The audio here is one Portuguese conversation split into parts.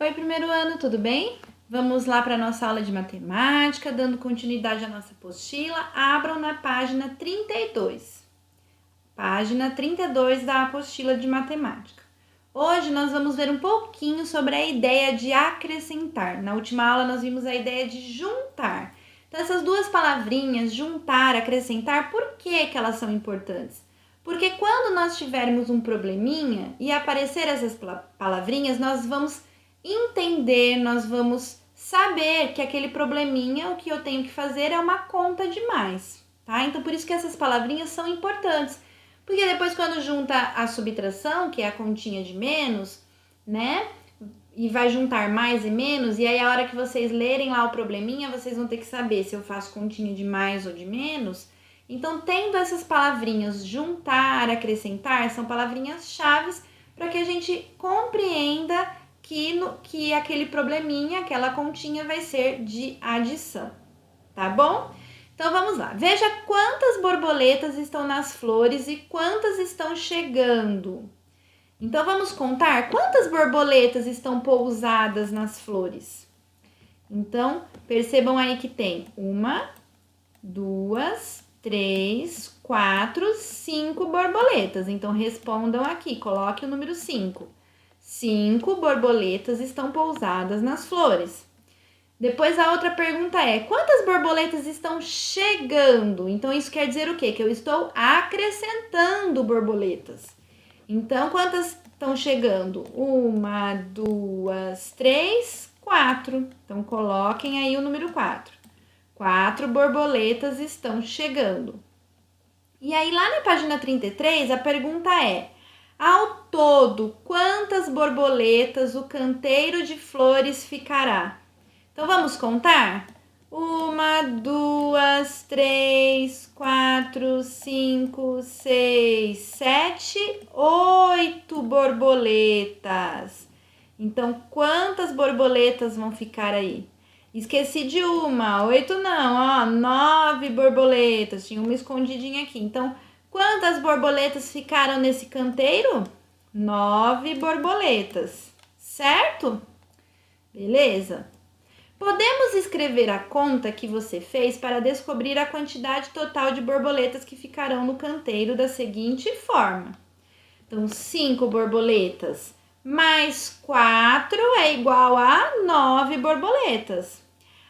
Oi, primeiro ano, tudo bem? Vamos lá para a nossa aula de matemática, dando continuidade à nossa apostila. Abram na página 32. Página 32 da apostila de matemática. Hoje nós vamos ver um pouquinho sobre a ideia de acrescentar. Na última aula nós vimos a ideia de juntar. Então essas duas palavrinhas, juntar, acrescentar, por que elas são importantes? Porque quando nós tivermos um probleminha e aparecer essas palavrinhas, nós vamos entender, nós vamos saber que aquele probleminha, o que eu tenho que fazer é uma conta de mais, tá? Então, por isso que essas palavrinhas são importantes. Porque depois, quando junta a subtração, que é a continha de menos, né? E vai juntar mais e menos, e aí a hora que vocês lerem lá o probleminha, vocês vão ter que saber se eu faço continha de mais ou de menos. Então, tendo essas palavrinhas juntar, acrescentar, são palavrinhas chaves para que a gente compreenda que aquele probleminha, aquela continha vai ser de adição, tá bom? Então vamos lá, veja quantas borboletas estão nas flores e quantas estão chegando. Então vamos contar quantas borboletas estão pousadas nas flores. Então percebam aí que tem 1, 2, 3, 4, 5 borboletas. Então respondam aqui, coloque o número 5. 5 borboletas estão pousadas nas flores. Depois a outra pergunta é: quantas borboletas estão chegando? Então isso quer dizer o quê? Que eu estou acrescentando borboletas. Então quantas estão chegando? 1, 2, 3, 4. Então coloquem aí o número 4. 4 borboletas estão chegando. E aí lá na página 33 a pergunta é: ao todo, quantas borboletas o canteiro de flores ficará? Então, vamos contar? 1, 2, 3, 4, 5, 6, 7, 8 borboletas. Então, quantas borboletas vão ficar aí? Esqueci de uma, 8 não, ó, 9 borboletas. Tinha uma escondidinha aqui. Então, quantas borboletas ficaram nesse canteiro? 9 borboletas, certo? Beleza? Podemos escrever a conta que você fez para descobrir a quantidade total de borboletas que ficarão no canteiro da seguinte forma. Então, 5 borboletas mais 4 é igual a 9 borboletas.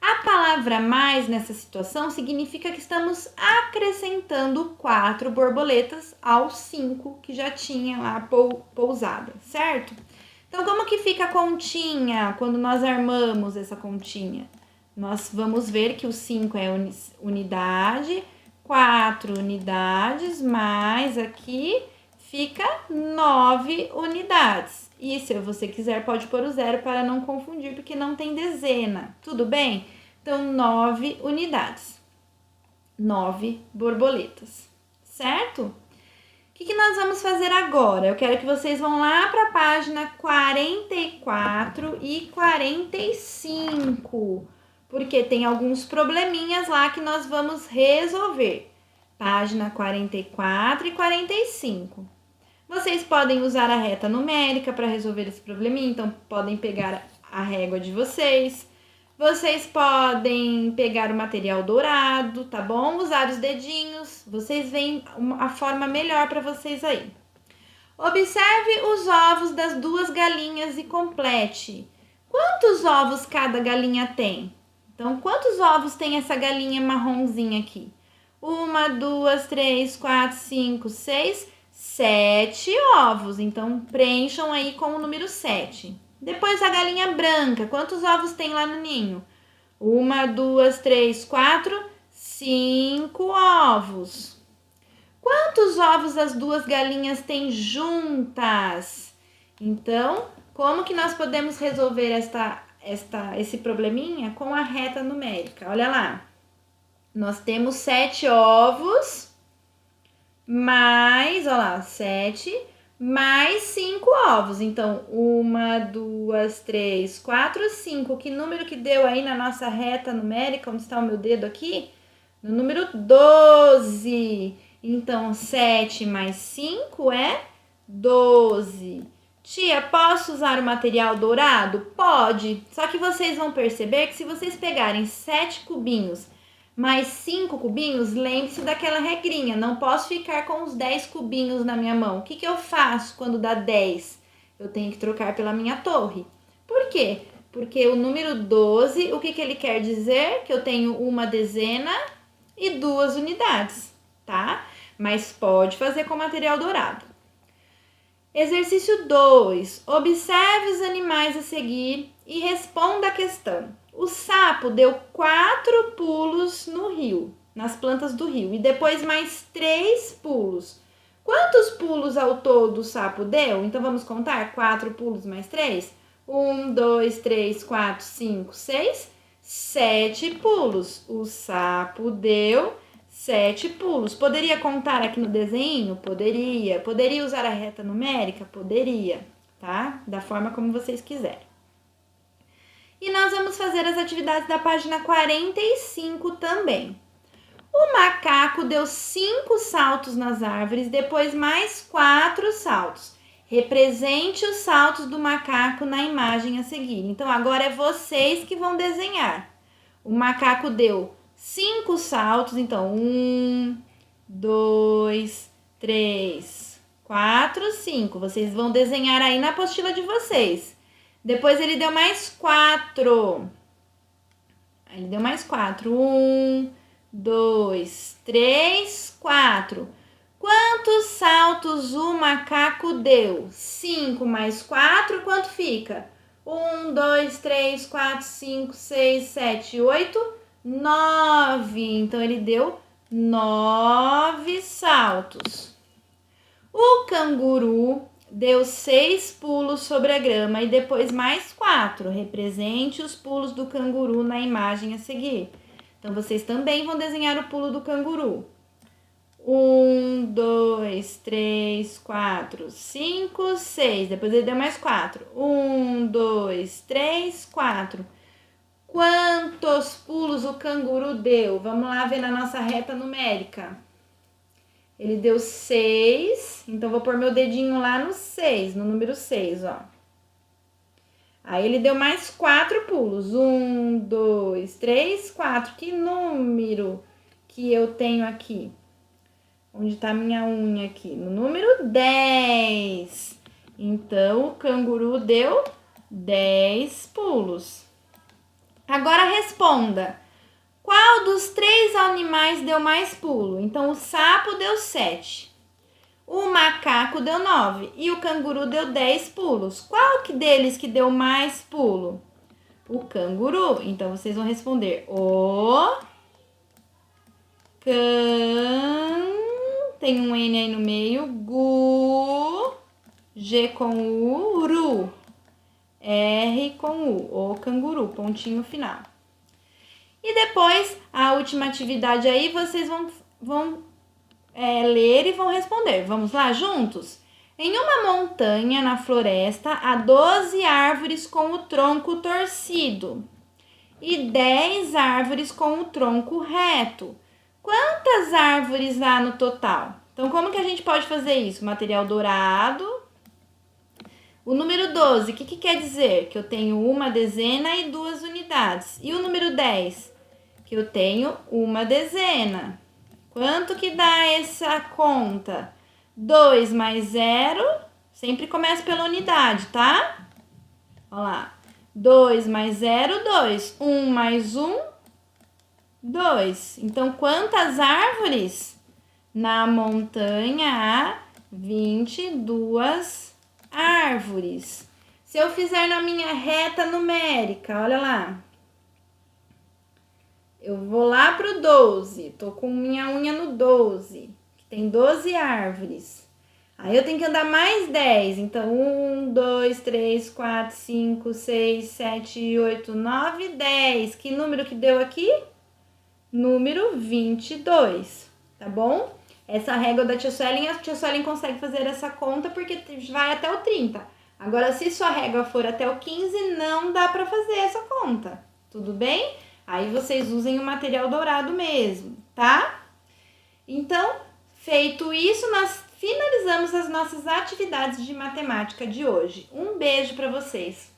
A palavra mais nessa situação significa que estamos acrescentando 4 borboletas aos 5 que já tinha lá pousada, certo? Então, como que fica a continha quando nós armamos essa continha? Nós vamos ver que o 5 é unidade, 4 unidades, mais aqui fica 9 unidades. E se você quiser, pode pôr o 0 para não confundir, porque não tem dezena, tudo bem? Então, 9 unidades, 9 borboletas, certo? O que nós vamos fazer agora? Eu quero que vocês vão lá para a página 44 e 45, porque tem alguns probleminhas lá que nós vamos resolver. Página 44 e 45. Vocês podem usar a reta numérica para resolver esse probleminha, então podem pegar a régua de vocês. Vocês podem pegar o material dourado, tá bom? Usar os dedinhos, vocês veem a forma melhor para vocês aí. Observe os ovos das duas galinhas e complete. Quantos ovos cada galinha tem? Então, quantos ovos tem essa galinha marronzinha aqui? 1, 2, 3, 4, 5, 6, 7 ovos. Então, preencham aí com o número 7. Depois a galinha branca. Quantos ovos tem lá no ninho? 1, 2, 3, 4, 5 ovos. Quantos ovos as duas galinhas têm juntas? Então, como que nós podemos resolver esse probleminha com a reta numérica? Olha lá. Nós temos 7 ovos, mais, olha lá, 7 mais 5 ovos. Então, 1, 2, 3, 4, 5. Que número que deu aí na nossa reta numérica? Onde está o meu dedo aqui? No número 12. Então, 7 mais 5 é 12. Tia, posso usar o material dourado? Pode, só que vocês vão perceber que se vocês pegarem 7 cubinhos mais 5 cubinhos, lembre-se daquela regrinha, não posso ficar com os 10 cubinhos na minha mão. O que eu faço quando dá 10? Eu tenho que trocar pela minha torre. Por quê? Porque o número 12, o que ele quer dizer? Que eu tenho uma dezena e 2 unidades, tá? Mas pode fazer com material dourado. Exercício 2. Observe os animais a seguir e responda a questão. O sapo deu 4 pulos no rio, nas plantas do rio, e depois mais 3 pulos. Quantos pulos ao todo o sapo deu? Então vamos contar 4 pulos mais 3? 1, 2, 3, 4, 5, 6, 7 pulos. O sapo deu 7 pulos. Poderia contar aqui no desenho? Poderia. Poderia usar a reta numérica? Poderia, tá? Da forma como vocês quiserem. E nós vamos fazer as atividades da página 45 também. O macaco deu 5 saltos nas árvores, depois mais 4 saltos. Represente os saltos do macaco na imagem a seguir. Então, agora é vocês que vão desenhar. O macaco deu 5 saltos, então 1, 2, 3, 4, 5. Vocês vão desenhar aí na apostila de vocês. Depois ele deu mais 4. Ele deu mais 4. 1, 2, 3, 4. Quantos saltos o macaco deu? 5 mais 4, quanto fica? 1, 2, 3, 4, 5, 6, 7, 8, 9. Então, ele deu 9 saltos. O canguru deu 6 pulos sobre a grama e depois mais 4. Represente os pulos do canguru na imagem a seguir. Então, vocês também vão desenhar o pulo do canguru. 1, 2, 3, 4, 5, 6. Depois ele deu mais 4. 1, 2, 3, 4. Quantos pulos o canguru deu? Vamos lá ver na nossa reta numérica. Ele deu 6, então vou pôr meu dedinho lá no 6, no número 6, ó. Aí ele deu mais 4 pulos. 1, 2, 3, 4. Que número que eu tenho aqui? Onde tá minha unha aqui? No número 10. Então, o canguru deu 10 pulos. Agora responda. Qual dos 3 animais deu mais pulo? Então, o sapo deu 7. O macaco deu 9 e o canguru deu 10 pulos. Qual deles que deu mais pulo? O canguru. Então, vocês vão responder o tem um N aí no meio, gu, G com U, ru, R com U, o canguru, pontinho final. E depois, a última atividade aí, vocês vão ler e vão responder. Vamos lá juntos? Em uma montanha na floresta, há 12 árvores com o tronco torcido e 10 árvores com o tronco reto. Quantas árvores há no total? Então, como que a gente pode fazer isso? Material dourado. O número 12, o que quer dizer? Que eu tenho uma dezena e 2 unidades. E o número 10? Que eu tenho uma dezena. Quanto que dá essa conta? 2 mais 0, sempre começa pela unidade, tá? Olha lá. 2 mais 0, 2. 1 mais 1, 2. Então, quantas árvores? Na montanha há 22 árvores. Se eu fizer na minha reta numérica, olha lá. Eu vou lá pro 12, tô com minha unha no 12, que tem 12 árvores. Aí eu tenho que andar mais 10, então 1, 2, 3, 4, 5, 6, 7, 8, 9, 10. Que número que deu aqui? Número 22, tá bom? Essa régua da tia Suelen, a tia Suelen consegue fazer essa conta porque vai até o 30. Agora, se sua régua for até o 15, não dá para fazer essa conta, tudo bem? Aí vocês usem o material dourado mesmo, tá? Então, feito isso, nós finalizamos as nossas atividades de matemática de hoje. Um beijo para vocês!